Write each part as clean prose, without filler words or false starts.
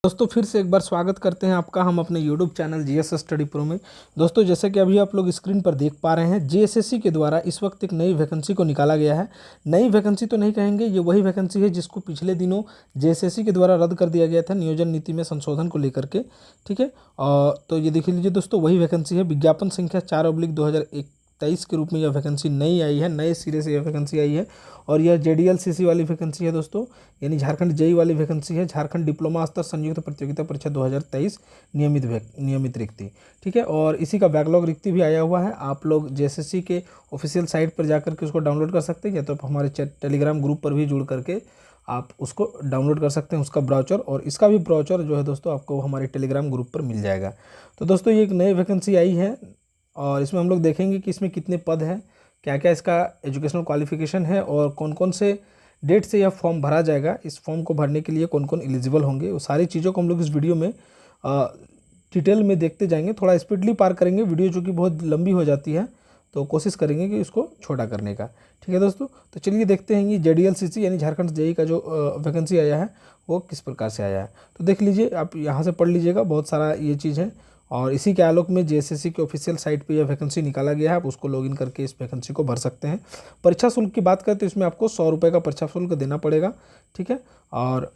दोस्तों फिर से एक बार स्वागत करते हैं आपका हम अपने YouTube channel GS study pro में। दोस्तों जैसे कि अभी आप लोग स्क्रीन पर देख पा रहे हैं, जेएसएससी के द्वारा इस वक्त एक नई वैकेंसी को निकाला गया है। नई वैकेंसी तो नहीं कहेंगे, ये वही वैकेंसी है जिसको पिछले दिनों जेएसएससी के द्वारा रद्द कर दिया गया था नियोजन नीति में संशोधन को लेकर के। ठीक है, तो ये देख लीजिए दोस्तों, वही वैकेंसी है। विज्ञापन संख्या 4/2023 के रूप में यह वैकेंसी नई आई है, नए सिरे से यह वैकेंसी आई है। और यह जेडीएलसीसी वाली वैकेंसी है दोस्तों, यानी झारखंड जेई वाली वैकेंसी है। झारखंड डिप्लोमा स्तर संयुक्त प्रतियोगिता परीक्षा 2023 नियमित रिक्ति। ठीक है, और इसी का बैकलॉग रिक्ति भी आया हुआ है। आप लोग जेएसएससी के ऑफिशियल साइट पर जाकर के उसको डाउनलोड कर सकते हैं, या तो आप हमारे टेलीग्राम ग्रुप पर भी जुड़ करके आप उसको डाउनलोड कर सकते हैं, उसका ब्राउचर। और इसका भी ब्राउचर जो है दोस्तों आपको हमारे टेलीग्राम ग्रुप पर मिल जाएगा। तो दोस्तों ये एक नई वैकेंसी आई है, और इसमें हम लोग देखेंगे कि इसमें कितने पद हैं, क्या क्या इसका एजुकेशनल क्वालिफिकेशन है, और कौन कौन से डेट से यह फॉर्म भरा जाएगा। इस फॉर्म को भरने के लिए कौन कौन एलिजिबल होंगे, वो सारी चीज़ों को हम लोग इस वीडियो में डिटेल में देखते जाएंगे। थोड़ा स्पीडली पार करेंगे, वीडियो जो कि बहुत लंबी हो जाती है, तो कोशिश करेंगे कि इसको छोटा करने का। ठीक है दोस्तों, तो चलिए देखते हैं कि जेडीएलसीसी यानी झारखंड जेई का जो वैकेंसी आया है वो किस प्रकार से आया है। तो देख लीजिए, आप यहाँ से पढ़ लीजिएगा, बहुत सारा ये चीज़ है। और इसी के आलोक में जेएसएससी के ऑफिशियल साइट पे यह वैकेंसी निकाला गया है। आप उसको लॉगिन करके इस वैकेंसी को भर सकते हैं। परीक्षा शुल्क की बात करें तो इसमें आपको 100 रुपये का परीक्षा शुल्क देना पड़ेगा। ठीक है, और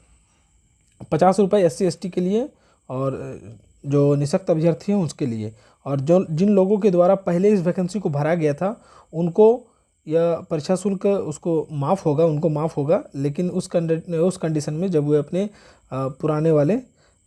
50 रुपये SC/ST के लिए, और जो निःशक्त अभ्यर्थी हैं उसके लिए। और जो जिन लोगों के द्वारा पहले इस वैकेंसी को भरा गया था उनको यह परीक्षा शुल्क उनको माफ़ होगा, लेकिन उस कंडीशन में जब वे अपने पुराने वाले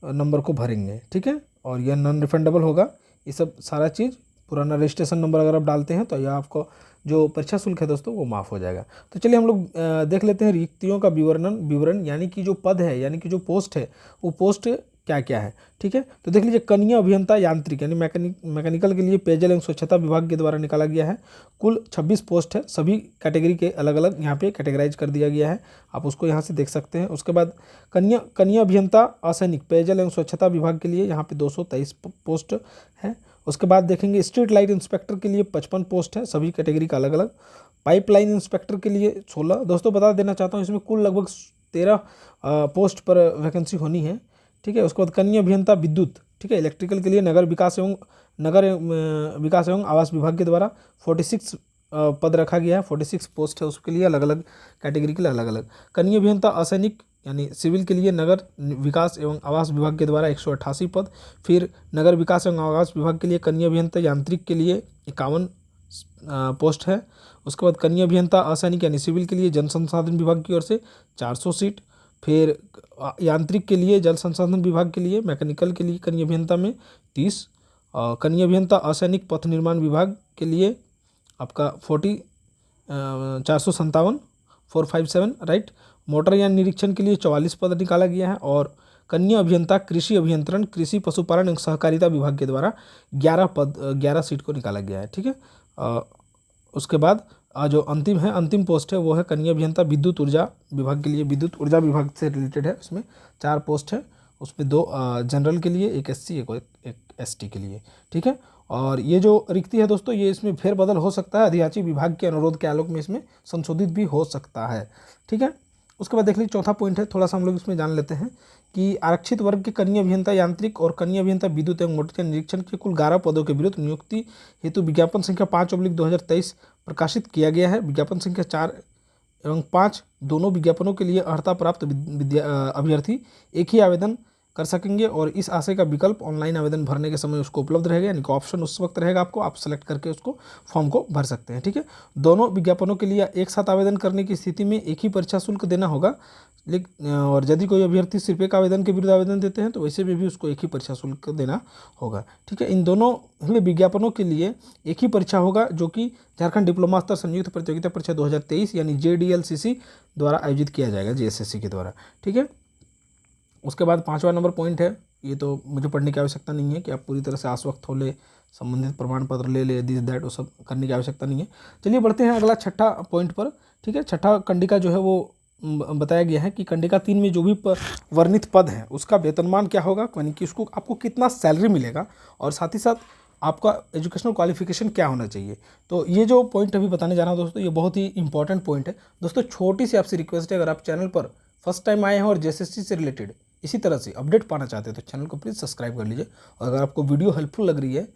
नंबर को भरेंगे। ठीक है, और यह नॉन रिफंडेबल होगा। ये सब सारा चीज़, पुराना रजिस्ट्रेशन नंबर अगर आप डालते हैं तो यह आपको जो परीक्षा शुल्क है दोस्तों वो माफ़ हो जाएगा। तो चलिए हम लोग देख लेते हैं रिक्तियों का विवरण, यानी कि जो पद है, यानी कि जो पोस्ट है, वो पोस्ट क्या क्या है। ठीक है, तो देख लीजिए, कनीय अभियंता यांत्रिक यानी मैकेनिकल के लिए पेयजल एवं स्वच्छता विभाग के द्वारा निकाला गया है। कुल 26 पोस्ट है, सभी कैटेगरी के अलग अलग यहाँ पे कैटेगराइज कर दिया गया है, आप उसको यहाँ से देख सकते हैं। उसके बाद कनीय अभियंता असैनिक पेयजल एवं स्वच्छता विभाग के लिए यहाँ पे 223 पोस्ट है। उसके बाद देखेंगे स्ट्रीट लाइट इंस्पेक्टर के लिए 55 पोस्ट है, सभी कैटेगरी का अलग अलग। पाइपलाइन इंस्पेक्टर के लिए 16। दोस्तों बता देना चाहता हूँ, इसमें कुल लगभग 13 पोस्ट पर वैकेंसी होनी है। ठीक है, उसके बाद कनीय अभियंता विद्युत, ठीक है, इलेक्ट्रिकल के लिए नगर विकास एवं आवास विभाग के द्वारा 46 पद रखा गया है। 46 पोस्ट है, उसके लिए अलग अलग कैटेगरी के लिए अलग अलग। कनीय अभियंता असैनिक यानी सिविल के लिए नगर विकास एवं आवास विभाग के द्वारा 188 पद। फिर नगर विकास एवं आवास विभाग के लिए कनीय अभियंता यांत्रिक के लिए 51 पोस्ट है। उसके बाद कनीय अभियंता असैनिक यानी सिविल के लिए जल संसाधन विभाग की ओर से 400 सीट। फिर यांत्रिक के लिए जल संसाधन विभाग के लिए, मैकेनिकल के लिए कनीय अभियंता में 30। कनीय अभियंता असैनिक पथ निर्माण विभाग के लिए आपका 457 राइट। मोटरयान निरीक्षण के लिए 44 पद निकाला गया है। और कनीय अभियंता कृषि अभियंत्रण, कृषि पशुपालन एवं सहकारिता विभाग के द्वारा 11 सीट को निकाला गया है। ठीक है, उसके बाद जो अंतिम पोस्ट है वो है कनीय अभियंता विद्युत ऊर्जा विभाग के लिए। विद्युत ऊर्जा विभाग से रिलेटेड है, उसमें 4 पोस्ट है, उसमें 2 जनरल के लिए, एक SC एक ST के लिए। ठीक है, और ये जो रिक्ति है दोस्तों, ये इसमें फेरबदल हो सकता है, अधियाची विभाग के अनुरोध के आलोक में इसमें संशोधित भी हो सकता है। ठीक है, उसके बाद देख लीजिए, चौथा पॉइंट है, थोड़ा सा हम लोग इसमें जान लेते हैं कि आरक्षित वर्ग के कनीय अभियंता यांत्रिक और कनीय अभियंता विद्युत एवं मोटर निरीक्षण के कुल 11 पदों के विरुद्ध नियुक्ति हेतु विज्ञापन संख्या 5/2023 प्रकाशित किया गया है। विज्ञापन संख्या 4 एवं 5 दोनों विज्ञापनों के लिए अर्हता प्राप्त अभ्यर्थी एक ही आवेदन कर सकेंगे, और इस आशय का विकल्प ऑनलाइन आवेदन भरने के समय उसको उपलब्ध रहेगा, यानी कि ऑप्शन उस वक्त रहेगा आपको, आप सेलेक्ट करके उसको फॉर्म को भर सकते हैं। ठीक है, दोनों विज्ञापनों के लिए एक साथ आवेदन करने की स्थिति में एक ही परीक्षा शुल्क देना होगा। लेकिन और यदि कोई अभ्यर्थी सिर्फ एक आवेदन के विरुद्ध आवेदन देते हैं तो वैसे में भी उसको एक ही परीक्षा शुल्क देना होगा। ठीक है, इन दोनों विज्ञापनों के लिए एक ही परीक्षा होगा, जो कि झारखंड डिप्लोमा स्तर संयुक्त प्रतियोगिता परीक्षा 2023 यानी जेडीएलसीसी द्वारा आयोजित किया जाएगा, जेएसएससी के द्वारा। ठीक है, उसके बाद 5वां नंबर पॉइंट है, ये तो मुझे पढ़ने की आवश्यकता नहीं है कि आप पूरी तरह से आश्वस्त हो ले, संबंधित प्रमाण पत्र ले दिस दैट, वो सब करने की आवश्यकता नहीं है। चलिए बढ़ते हैं अगला 6ठा पॉइंट पर। ठीक है, 6ठा कंडिका जो है वो बताया गया है कि कंडिका 3 में जो भी वर्णित पद है उसका वेतनमान क्या होगा, यानी कि उसको आपको कितना सैलरी मिलेगा, और साथ ही साथ आपका एजुकेशनल क्वालिफिकेशन क्या होना चाहिए। तो ये जो पॉइंट अभी बताने जा रहा हूँ दोस्तों, ये बहुत ही इंपॉर्टेंट पॉइंट है। दोस्तों छोटी सी आपसे रिक्वेस्ट है, अगर आप चैनल पर फर्स्ट टाइम आए हैं और जेएसएससी से रिलेटेड इसी तरह से अपडेट पाना चाहते हैं तो चैनल को प्लीज़ सब्सक्राइब कर लीजिए, और अगर आपको वीडियो हेल्पफुल लग रही है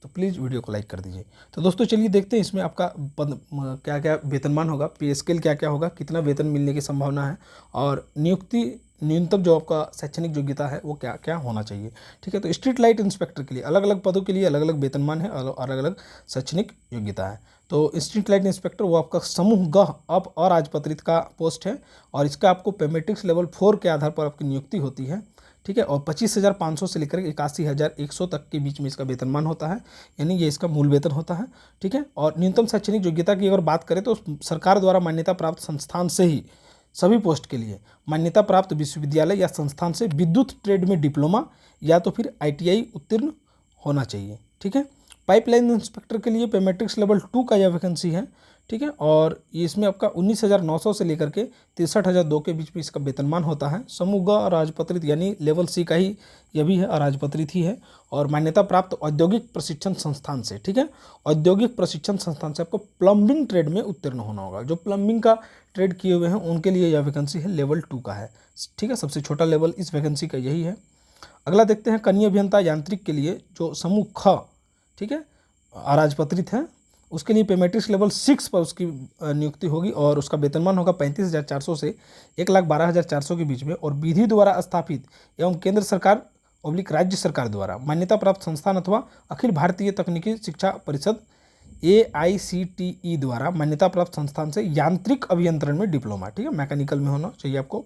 तो प्लीज़ वीडियो को लाइक कर दीजिए। तो दोस्तों चलिए देखते हैं इसमें आपका पद क्या क्या वेतनमान होगा, पे स्केल क्या क्या होगा, कितना वेतन मिलने की संभावना है, और नियुक्ति न्यूनतम जो आपका शैक्षणिक योग्यता है वो क्या क्या होना चाहिए। ठीक है, तो स्ट्रीट लाइट इंस्पेक्टर के लिए अलग अलग पदों के लिए अलग अलग वेतनमान है, अलग अलग शैक्षणिक योग्यता है। तो स्ट्रीट लाइट इंस्पेक्टर वो आपका समूह ग अप अराजपत्रित का पोस्ट है, और इसका आपको पे मैट्रिक्स लेवल 4 के आधार पर आपकी नियुक्ति होती है। ठीक है, और 25,500 से लेकर 81,100 तक के बीच में इसका वेतनमान होता है, यानी ये इसका मूल वेतन होता है। ठीक है, और न्यूनतम शैक्षणिक योग्यता की अगर बात करें तो सरकार द्वारा मान्यता प्राप्त संस्थान से ही सभी पोस्ट के लिए मान्यता प्राप्त विश्वविद्यालय या संस्थान से विद्युत ट्रेड में डिप्लोमा या तो फिर ITI उत्तीर्ण होना चाहिए। ठीक है, पाइपलाइन इंस्पेक्टर के लिए पे मैट्रिक्स लेवल 2 का यह वैकेंसी है। ठीक है, और इसमें आपका 19,900 से लेकर के 63,002 के बीच में इसका वेतनमान होता है। समूह ग अराजपत्रित यानी लेवल C का ही यह भी है, अराजपत्रित ही है, और मान्यता प्राप्त औद्योगिक प्रशिक्षण संस्थान से। ठीक है, औद्योगिक प्रशिक्षण संस्थान से आपको प्लम्बिंग ट्रेड में उत्तीर्ण होना होगा। जो प्लम्बिंग का ट्रेड किए हुए हैं उनके लिए यह वैकेंसी है, लेवल 2 का है। ठीक है, सबसे छोटा लेवल इस वैकेंसी का यही है। अगला देखते हैं कनीय अभियंता यांत्रिक के लिए जो समूह ख, ठीक है, अराजपत्रित है, उसके लिए पे मैट्रिक्स लेवल 6 पर उसकी नियुक्ति होगी, और उसका वेतनमान होगा 35,400 से 1,12,400 के बीच में, और विधि द्वारा स्थापित एवं केंद्र सरकार ऑब्लिक राज्य सरकार द्वारा मान्यता प्राप्त संस्थान अथवा अखिल भारतीय तकनीकी शिक्षा परिषद AICTE द्वारा मान्यता प्राप्त संस्थान से यांत्रिक अभियंत्रण में डिप्लोमा। ठीक है, मैकेनिकल में होना चाहिए आपको,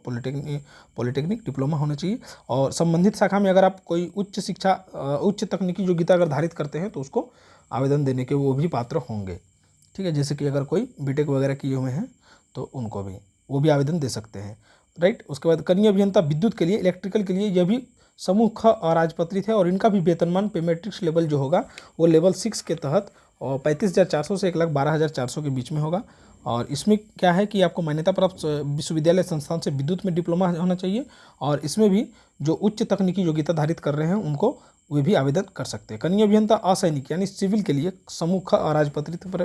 पॉलिटेक्निक डिप्लोमा होना चाहिए, और संबंधित शाखा में अगर आप कोई उच्च शिक्षा उच्च तकनीकी योग्यता अगर धारित करते हैं तो उसको आवेदन देने के वो भी पात्र होंगे। ठीक है, जैसे कि अगर कोई बीटेक वगैरह किए हुए हैं तो उनको भी वो भी आवेदन दे सकते हैं। राइट, उसके बाद कनीय अभियंता विद्युत के लिए, इलेक्ट्रिकल के लिए यह भी समूह ख अराजपत्रित है, और इनका भी वेतनमान पे मैट्रिक्स लेवल जो होगा वो लेवल 6 के तहत और 35,400 से 1,12,400 के बीच में होगा। और इसमें क्या है कि आपको मान्यता प्राप्त विश्वविद्यालय संस्थान से विद्युत में डिप्लोमा होना चाहिए, और इसमें भी जो उच्च तकनीकी योग्यता धारित कर रहे हैं उनको वे भी आवेदन कर सकते हैं। कनीय अभियंता असैनिक यानी सिविल के लिए समूह ख अराजपत्रित पर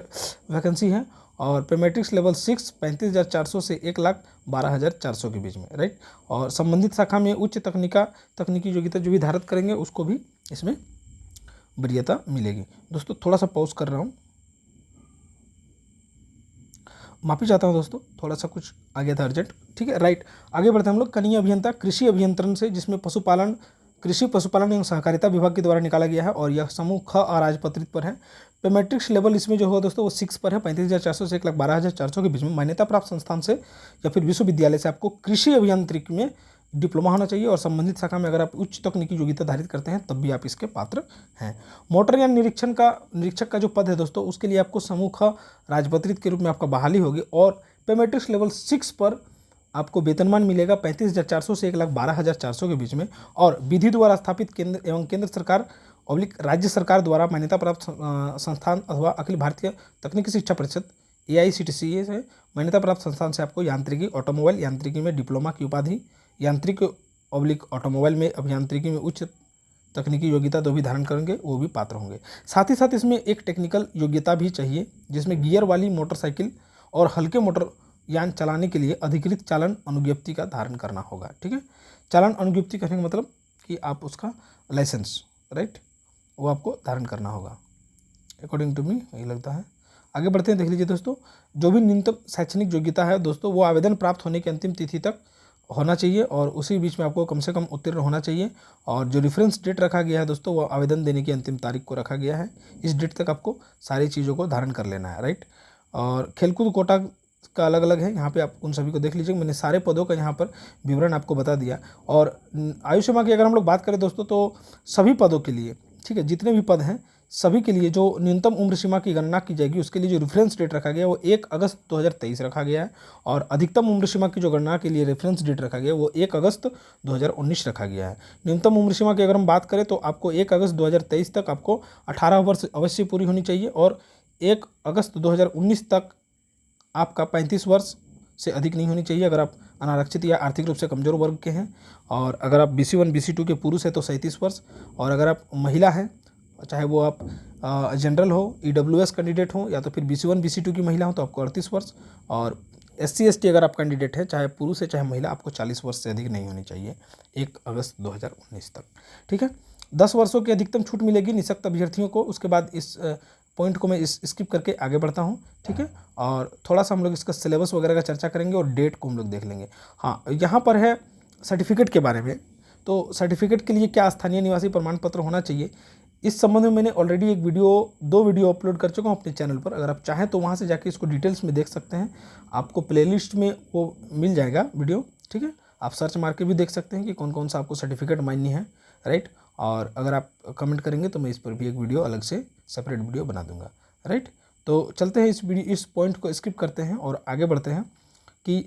वैकेंसी है, और पे मैट्रिक्स लेवल 6 35,400 से 1,12,400 के बीच में। राइट, और संबंधित शाखा में उच्च तकनीकी योग्यता जो भी धारित करेंगे उसको भी इसमें वरीयता मिलेगी। दोस्तों थोड़ा सा पॉज कर रहा हूँ, माफी चाहता हूँ दोस्तों, थोड़ा सा कुछ आ गया था अर्जेंट। ठीक है, राइट, आगे बढ़ते हैं हम लोग। कनीय अभियंता कृषि अभियंत्रण से, जिसमें कृषि पशुपालन एवं सहकारिता विभाग के द्वारा निकाला गया है, और यह समूह ख अराजपत्रित पर है। पे मैट्रिक्स लेवल इसमें जो होगा दोस्तों वो 6 पर है, 35,400 से 1,12,400 के बीच में। मान्यता प्राप्त संस्थान से या फिर विश्वविद्यालय से आपको कृषि अभियांत्रिकी में डिप्लोमा होना चाहिए, और संबंधित शाखा में अगर आप उच्च तकनीकी योग्यता धारित करते हैं तब भी आप इसके पात्र हैं। मोटर यान निरीक्षक का जो पद है दोस्तों उसके लिए आपको समूह ख राजपत्रित के रूप में आपका बहाली होगी, और पे मैट्रिक्स लेवल 6 पर आपको वेतनमान मिलेगा 35,400 से 1,12,400 के बीच में, और विधि द्वारा स्थापित केंद्र सरकार ऑब्लिक राज्य सरकार द्वारा मान्यता प्राप्त संस्थान अथवा अखिल भारतीय तकनीकी शिक्षा परिषद AICTE से मान्यता प्राप्त संस्थान से आपको यांत्रिकी ऑटोमोबाइल यांत्रिकी में डिप्लोमा की उपाधि, यांत्रिक ऑब्लिक ऑटोमोबाइल में अभियांत्रिकी में उच्च तकनीकी योग्यता जो भी धारण करेंगे वो भी पात्र होंगे। साथ ही साथ इसमें एक टेक्निकल योग्यता भी चाहिए, जिसमें गियर वाली मोटरसाइकिल और हल्के मोटर यान चलाने के लिए अधिकृत चालन अनुज्ञप्ति का धारण करना होगा। ठीक है, चालन अनुज्ञप्ति कहने का मतलब कि आप उसका लाइसेंस, राइट, वो आपको धारण करना होगा, अकॉर्डिंग टू मी यही लगता है। आगे बढ़ते हैं, देख लीजिए दोस्तों, जो भी न्यूनतम शैक्षणिक योग्यता है दोस्तों वो आवेदन प्राप्त होने की अंतिम तिथि तक होना चाहिए, और उसी बीच में आपको कम से कम उत्तीर्ण होना चाहिए। और जो रेफरेंस डेट रखा गया है दोस्तों वो आवेदन देने की अंतिम तारीख को रखा गया है, इस डेट तक आपको सारी चीज़ों को धारण कर लेना है। राइट, और खेलकूद कोटा का अलग अलग है, यहाँ पे आप उन सभी को देख लीजिए, मैंने सारे पदों का यहाँ पर विवरण आपको बता दिया। और आयु सीमा की अगर हम लोग बात करें दोस्तों तो सभी पदों के लिए, ठीक है, जितने भी पद हैं सभी के लिए जो न्यूनतम उम्र सीमा की गणना की जाएगी उसके लिए जो रेफरेंस डेट रखा गया है वो 1 अगस्त 2023 रखा गया है, और अधिकतम उम्र सीमा की जो गणना के लिए रेफरेंस डेट रखा गया है वो 1 अगस्त 2019 रखा गया है। न्यूनतम उम्र सीमा की अगर हम बात करें तो आपको 1 अगस्त 2023 तक आपको 18 वर्ष अवश्य पूरी होनी चाहिए, और 1 अगस्त 2019 तक आपका 35 वर्ष से अधिक नहीं होनी चाहिए अगर आप अनारक्षित या आर्थिक रूप से कमजोर वर्ग के हैं, और अगर आप BC1 BC2 के पुरुष हैं तो 37 वर्ष, और अगर आप महिला हैं चाहे वो आप जनरल हो, EWS कैंडिडेट हो, या तो फिर BC1 BC2 की महिला हो तो आपको 38 वर्ष, और SC/ST अगर आप कैंडिडेट है, चाहे पुरुष है चाहे महिला, आपको 40 वर्ष से अधिक नहीं होनी चाहिए 1 अगस्त 2019 तक। ठीक है, 10 वर्षों की अधिकतम छूट मिलेगी निःशक्त अभ्यर्थियों को। उसके बाद इस पॉइंट को मैं स्किप करके आगे बढ़ता हूँ। ठीक है, और थोड़ा सा हम लोग इसका सिलेबस वगैरह का चर्चा करेंगे और डेट को हम लोग देख लेंगे। हाँ, यहाँ पर है सर्टिफिकेट के बारे में। तो सर्टिफिकेट के लिए क्या स्थानीय निवासी प्रमाण पत्र होना चाहिए, इस संबंध में मैंने ऑलरेडी एक वीडियो 2 वीडियो अपलोड कर चुका हूँ अपने चैनल पर। अगर आप चाहें तो वहाँ से जाके इसको डिटेल्स में देख सकते हैं, आपको प्लेलिस्ट में वो मिल जाएगा वीडियो। ठीक है, आप सर्च मार के भी देख सकते हैं कि कौन कौन सा आपको सर्टिफिकेट मान्य है, राइट। और अगर आप कमेंट करेंगे तो मैं इस पर भी एक वीडियो अलग से सेपरेट वीडियो बना दूंगा, राइट। तो चलते हैं इस पॉइंट को स्किप करते हैं और आगे बढ़ते हैं कि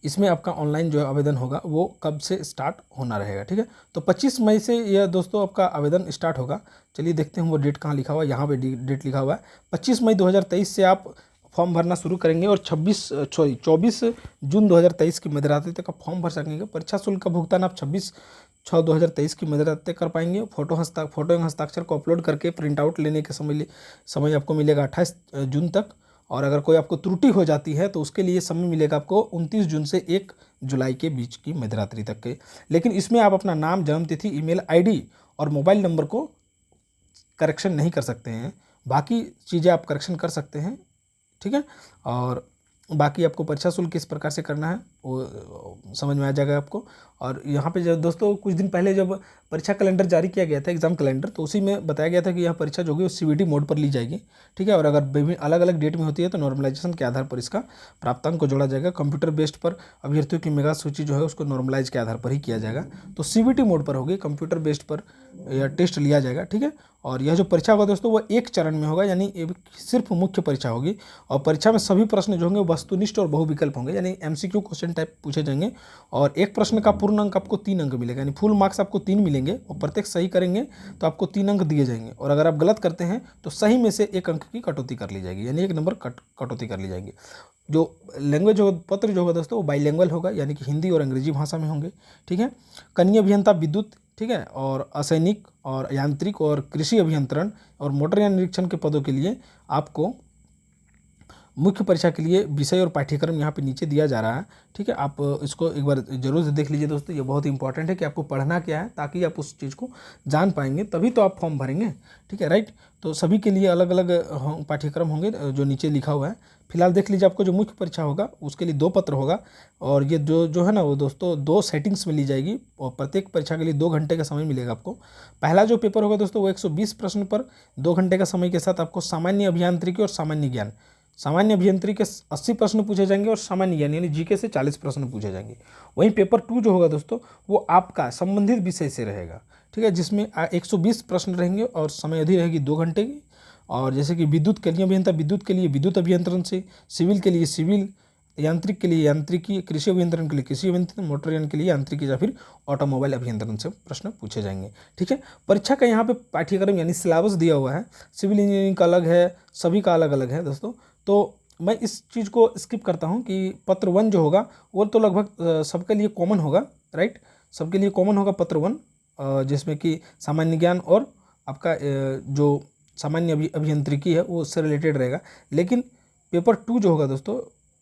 इसमें आपका ऑनलाइन जो आवेदन होगा वो कब से स्टार्ट होना रहेगा। ठीक है, तो 25 मई से यह दोस्तों आपका आवेदन स्टार्ट होगा। चलिए देखते हैं वो डेट कहाँ लिखा हुआ है। यहाँ पे डेट लिखा हुआ है 25 मई 2023 से आप फॉर्म भरना शुरू करेंगे और 24 जून 2023 की मध्यरात्रि तक आप फॉर्म भर सकेंगे। परीक्षा शुल्क का भुगतान आप 26/6/2023 की मध्यरात्रि तक कर पाएंगे। फोटो एवं हस्ताक्षर को अपलोड करके प्रिंट आउट लेने के समय आपको मिलेगा 28 जून तक। और अगर कोई आपको त्रुटि हो जाती है तो उसके लिए समय मिलेगा आपको 29 जून से 1 जुलाई के बीच की मध्यरात्रि तक के। लेकिन इसमें आप अपना नाम, जन्मतिथि, ईमेल आईडी और मोबाइल नंबर को करेक्शन नहीं कर सकते हैं। बाकी चीज़ें आप करेक्शन कर सकते हैं। ठीक है, और बाकी आपको परीक्षा शुल्क किस प्रकार से करना है वो समझ में आ जाएगा आपको। और यहाँ पे जब दोस्तों कुछ दिन पहले जब परीक्षा कैलेंडर जारी किया गया था, एग्जाम कैलेंडर, तो उसी में बताया गया था कि यह परीक्षा जो होगी वो CBT मोड पर ली जाएगी। ठीक है, और अगर विभिन्न अलग अलग डेट में होती है तो नॉर्मलाइजेशन के आधार पर इसका प्राप्तांक को जोड़ा जाएगा। कंप्यूटर बेस्ड पर अभ्यर्थियों की मेगा सूची जो है उसको नॉर्मलाइज के आधार पर ही किया जाएगा। तो CBT मोड पर होगी, कंप्यूटर बेस्ड पर यह टेस्ट लिया जाएगा। ठीक है, और यह जो परीक्षा होगा दोस्तों वो एक चरण में होगा, यानी सिर्फ मुख्य परीक्षा होगी। और परीक्षा में सभी प्रश्न जो होंगे वस्तुनिष्ठ और बहुविकल्प होंगे, यानी MCQ क्वेश्चन टाइप पूछे जाएंगे। और एक प्रश्न का पूर्ण अंक आपको 3 अंक मिलेगा, यानी फुल मार्क्स आपको 3 मिलेंगे और प्रत्येक सही करेंगे तो आपको 3 अंक दिए जाएंगे। और अगर आप गलत करते हैं तो सही में से 1 अंक की कटौती कर ली जाएगी, यानी 1 नंबर कटौती कर ली जाएगी। जो लैंग्वेज होगा, पत्र जो होगा दोस्तों वो बाईलैंग्वेज होगा, यानी कि हिंदी और अंग्रेजी भाषा में होंगे। ठीक है, कनीय अभियंता विद्युत, ठीक है, और असैनिक और यांत्रिक और कृषि अभियंत्रण और मोटरयान निरीक्षण के पदों के लिए आपको मुख्य परीक्षा के लिए विषय और पाठ्यक्रम यहाँ पे नीचे दिया जा रहा है। ठीक है, आप इसको एक बार जरूर से देख लीजिए दोस्तों। ये बहुत इंपॉर्टेंट है कि आपको पढ़ना क्या है, ताकि आप उस चीज़ को जान पाएंगे, तभी तो आप फॉर्म भरेंगे। ठीक है, राइट। तो सभी के लिए अलग अलग पाठ्यक्रम होंगे जो नीचे लिखा हुआ है। फिलहाल देख लीजिए, आपको जो मुख्य परीक्षा होगा उसके लिए 2 पत्र होगा। और ये जो है ना वो दोस्तों 2 सेटिंग्स में ली जाएगी और प्रत्येक परीक्षा के लिए 2 घंटे का समय मिलेगा आपको। पहला जो पेपर होगा दोस्तों वो 120 प्रश्न पर 2 घंटे का समय के साथ आपको सामान्य अभियांत्रिकी और सामान्य ज्ञान, सामान्य अभियंत्रिकी के 80 प्रश्न पूछे जाएंगे और सामान्य ज्ञान यानी GK से 40 प्रश्न पूछे जाएंगे। वहीं पेपर 2 जो होगा दोस्तों वो आपका संबंधित विषय से रहेगा। ठीक है, जिसमें 120 प्रश्न रहेंगे और समय अवधि रहेगी 2 घंटे की। और जैसे कि विद्युत के लिए अभियंता विद्युत के लिए विद्युत अभियंत्रण से, सिविल के लिए सिविल, यांत्रिक के लिए यांत्रिकी, कृषि अभियंत्रण के लिए कृषि अभियंत्रण, मोटरयान के लिए यांत्रिकी या फिर ऑटोमोबाइल अभियंत्रण से प्रश्न पूछे जाएंगे। ठीक है, परीक्षा का यहाँ पे पाठ्यक्रम यानी सिलेबस दिया हुआ है। सिविल इंजीनियरिंग का अलग है, सभी का अलग अलग है दोस्तों। तो मैं इस चीज़ को स्किप करता हूँ कि पत्र 1 जो होगा वो तो लगभग सबके लिए कॉमन होगा, राइट। सबके लिए कॉमन होगा पत्र 1, जिसमें कि सामान्य ज्ञान और आपका जो सामान्य अभियंत्रिकी है वो उससे रिलेटेड रहेगा। लेकिन पेपर 2 जो होगा दोस्तों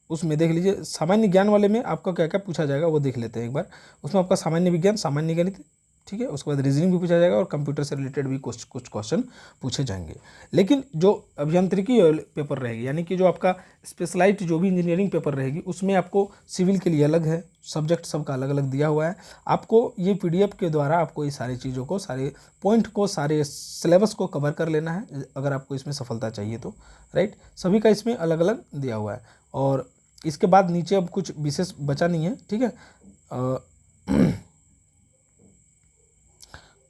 उसमें देख लीजिए, सामान्य ज्ञान वाले में आपका क्या क्या पूछा जाएगा वो देख लेते हैं एक बार। उसमें आपका सामान्य विज्ञान, सामान्य गणित, ठीक है, उसके बाद रीजनिंग भी पूछा जाएगा और कंप्यूटर से रिलेटेड भी कुछ क्वेश्चन पूछे जाएंगे। लेकिन जो अभियांत्रिकी पेपर रहेगी, यानी कि जो आपका स्पेशलाइज्ड जो भी इंजीनियरिंग पेपर रहेगी, उसमें आपको सिविल के लिए अलग है, सब्जेक्ट सबका अलग अलग दिया हुआ है। आपको ये PDF के द्वारा आपको ये सारी चीज़ों को, सारे पॉइंट को, सारे सिलेबस को कवर कर लेना है अगर आपको इसमें सफलता चाहिए तो, राइट। सभी का इसमें अलग अलग दिया हुआ है। और इसके बाद नीचे अब कुछ विशेष बचा नहीं है। ठीक है,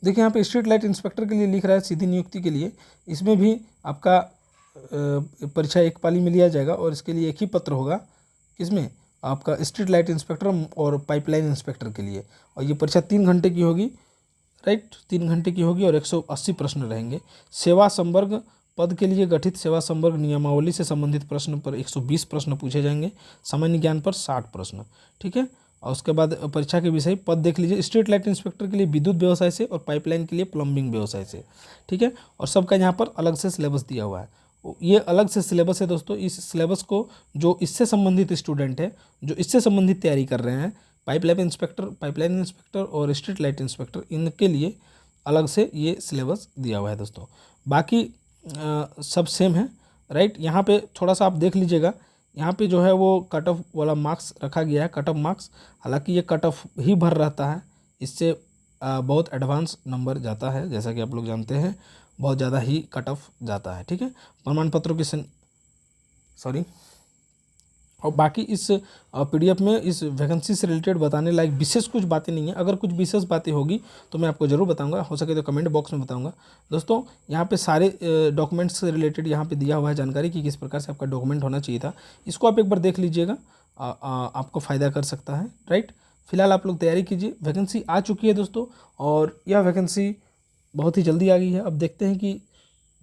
देखिए यहाँ पे स्ट्रीट लाइट इंस्पेक्टर के लिए लिख रहा है सीधी नियुक्ति के लिए। इसमें भी आपका परीक्षा एक पाली में लिया जाएगा और इसके लिए एक ही पत्र होगा। इसमें आपका स्ट्रीट लाइट इंस्पेक्टर और पाइपलाइन इंस्पेक्टर के लिए, और ये परीक्षा 3 घंटे की होगी, राइट, 3 घंटे की होगी और 180 प्रश्न रहेंगे। सेवा संवर्ग पद के लिए गठित सेवा संवर्ग नियमावली से संबंधित प्रश्न पर 120 प्रश्न पूछे जाएंगे, सामान्य ज्ञान पर 60 प्रश्न। ठीक है, और उसके बाद परीक्षा के विषय पद देख लीजिए, स्ट्रीट लाइट इंस्पेक्टर के लिए विद्युत व्यवसाय से और पाइपलाइन के लिए प्लम्बिंग व्यवसाय से। ठीक है, और सबका यहाँ पर अलग से सिलेबस दिया हुआ है। ये अलग से सिलेबस है दोस्तों। इस सिलेबस को जो इससे संबंधित स्टूडेंट है, जो इससे संबंधित तैयारी कर रहे हैं, पाइपलाइन इंस्पेक्टर और स्ट्रीट लाइट इंस्पेक्टर, इनके लिए अलग से ये सिलेबस दिया हुआ है दोस्तों। बाकी सब सेम है, राइट। यहाँ पे थोड़ा सा आप देख लीजिएगा, यहाँ पे जो है वो कट ऑफ वाला मार्क्स रखा गया है, कट ऑफ मार्क्स। हालांकि ये कट ऑफ ही भर रहता है, इससे बहुत एडवांस नंबर जाता है, जैसा कि आप लोग जानते हैं, बहुत ज़्यादा ही कट ऑफ जाता है, ठीक है। प्रमाण पत्रों की और बाकी इस पीडीएफ में इस वैकेंसी से रिलेटेड बताने लायक विशेष कुछ बातें नहीं है। अगर कुछ विशेष बातें होगी तो मैं आपको ज़रूर बताऊंगा, हो सके तो कमेंट बॉक्स में बताऊंगा दोस्तों। यहाँ पे सारे डॉक्यूमेंट्स से रिलेटेड यहाँ पे दिया हुआ है जानकारी कि किस प्रकार से आपका डॉक्यूमेंट होना चाहिए था। इसको आप एक बार देख लीजिएगा, आपको फ़ायदा कर सकता है, राइट। फिलहाल आप लोग तैयारी कीजिए, वैकेंसी आ चुकी है दोस्तों, और यह वैकेंसी बहुत ही जल्दी आ गई है। अब देखते हैं कि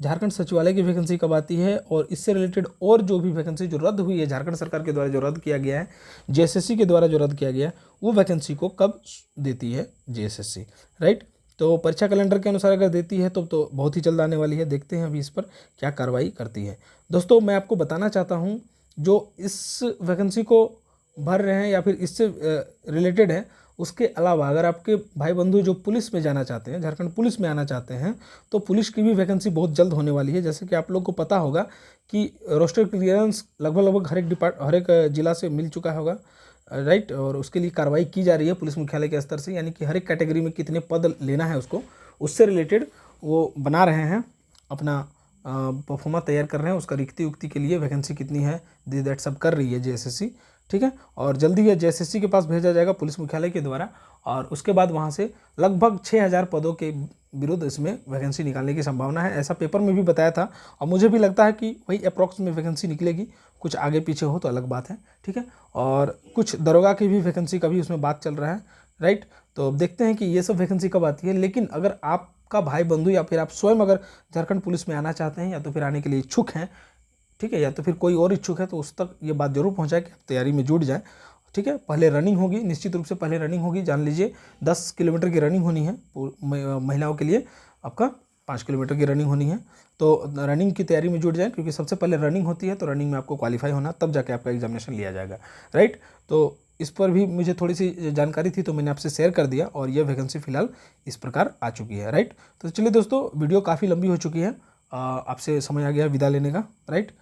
झारखंड सचिवालय की वैकेंसी कब आती है, और इससे रिलेटेड और जो भी वैकेंसी जो रद्द हुई है झारखंड सरकार के द्वारा, जो रद्द किया गया है जेएसएससी के द्वारा, जो रद्द किया गया है, वो वैकेंसी को कब देती है जेएसएससी, राइट। तो परीक्षा कैलेंडर के अनुसार अगर देती है तो बहुत ही जल्द आने वाली है। देखते हैं अभी इस पर क्या कार्रवाई करती है। दोस्तों मैं आपको बताना चाहता हूँ, जो इस वैकेंसी को भर रहे हैं या फिर इससे रिलेटेड है, उसके अलावा अगर आपके भाई बंधु जो पुलिस में जाना चाहते हैं, झारखंड पुलिस में आना चाहते हैं, तो पुलिस की भी वैकेंसी बहुत जल्द होने वाली है। जैसे कि आप लोग को पता होगा कि रोस्टर क्लियरेंस लगभग हर एक जिला से मिल चुका होगा, राइट। और उसके लिए कार्रवाई की जा रही है पुलिस मुख्यालय के स्तर से, यानी कि हर एक कैटेगरी में कितने पद लेना है उससे रिलेटेड वो बना रहे हैं, अपना परफॉर्मा तैयार कर रहे हैं। उसका रिक्ति उक्ति के लिए वैकेंसी कितनी है, दिस दैट सब कर रही है जेएसएससी, ठीक है। और जल्दी ये जेएसएससी के पास भेजा जाएगा पुलिस मुख्यालय के द्वारा, और उसके बाद वहाँ से लगभग 6000 पदों के विरुद्ध इसमें वैकेंसी निकालने की संभावना है। ऐसा पेपर में भी बताया था, और मुझे भी लगता है कि वही अप्रॉक्स में वैकेंसी निकलेगी। कुछ आगे पीछे हो तो अलग बात है, ठीक है। और कुछ दरोगा की भी वैकेंसी का भी उसमें बात चल रहा है, राइट। तो अब देखते हैं कि ये सब वैकेंसी कब आती है। लेकिन अगर आपका भाई बंधु या फिर आप स्वयं अगर झारखंड पुलिस में आना चाहते हैं, या तो फिर आने के लिए इच्छुक हैं, ठीक है, या तो फिर कोई और इच्छुक है, तो उस तक ये बात जरूर पहुंचाए कि आप तैयारी में जुट जाएं, ठीक है। पहले रनिंग होगी, निश्चित रूप से पहले रनिंग होगी, जान लीजिए 10 किलोमीटर की रनिंग होनी है महिलाओं के लिए, आपका 5 किलोमीटर की रनिंग होनी है। तो रनिंग की तैयारी में जुट जाए, क्योंकि सबसे पहले रनिंग होती है, तो रनिंग में आपको क्वालिफाई होना, तब जाके आपका एग्जामिनेशन लिया जाएगा, राइट। तो इस पर भी मुझे थोड़ी सी जानकारी थी, तो मैंने आपसे शेयर कर दिया, और यह वैकेंसी फिलहाल इस प्रकार आ चुकी है, राइट। तो चलिए दोस्तों, वीडियो काफ़ी लंबी हो चुकी है, आपसे समय आ गया विदा लेने का, राइट।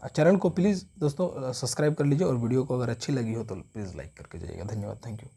चैनल को प्लीज़ दोस्तों सब्सक्राइब कर लीजिए, और वीडियो को अगर अच्छी लगी हो तो प्लीज़ लाइक करके जाइएगा। धन्यवाद, थैंक यू।